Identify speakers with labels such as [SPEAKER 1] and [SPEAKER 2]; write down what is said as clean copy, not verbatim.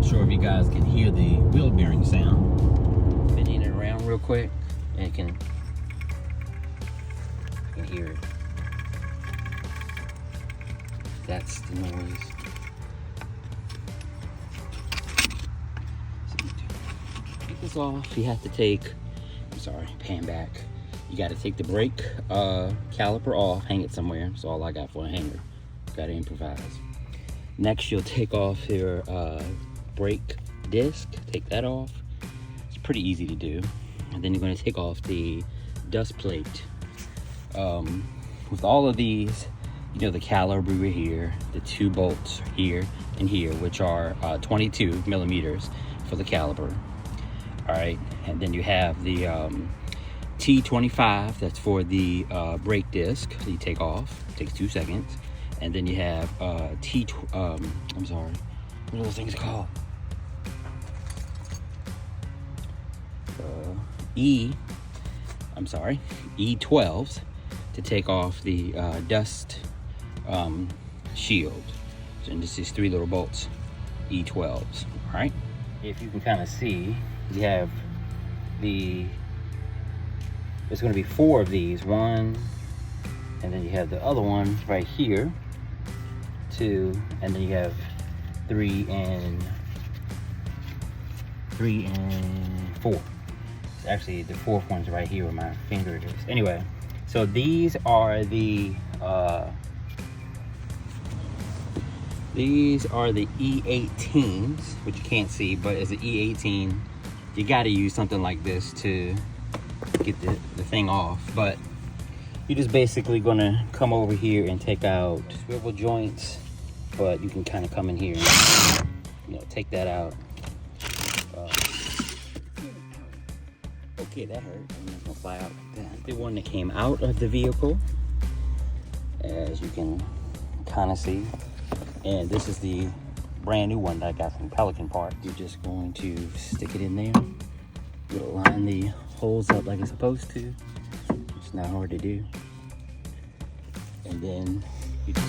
[SPEAKER 1] Not sure if you guys can hear the wheel bearing sound. Spinning it around real quick, and you can hear it. That's the noise. So take this off. You have to take, pan back. You got to take the brake caliper off, hang it somewhere. That's all I got for a hanger. Got to improvise. Next, you'll take off your brake disc. Take that off. It's pretty easy to do. And then you're going to take off the dust plate. With all of these, you know, the caliper here, the 2 bolts here and here, which are 22 millimeters for the caliper. All right, and then you have the T25, that's for the brake disc. So you take off, it takes 2 seconds. And then you have I'm sorry, what are those things called? E12s to take off the dust shield. And this is 3 little bolts, E12s, all right? If you can kind of see, you have there's gonna be 4 of these, 1, and then you have the other one right here, 2, and then you have 3 and 4. It's actually the 4th one's right here where my finger is. Anyway, so these are the E18s, which you can't see, but as an E18, you got to use something like this to get the thing off. But you're just basically gonna come over here and take out swivel joints, but you can kind of come in here and, you know, take that out. Okay, that hurt. I'm just gonna fly out like that. The one that came out of the vehicle, as you can kind of see, and this is the brand new one that I got from Pelican Park. You're just going to stick it in there. You'll line the holes up like it's supposed to. It's not hard to do. And then you just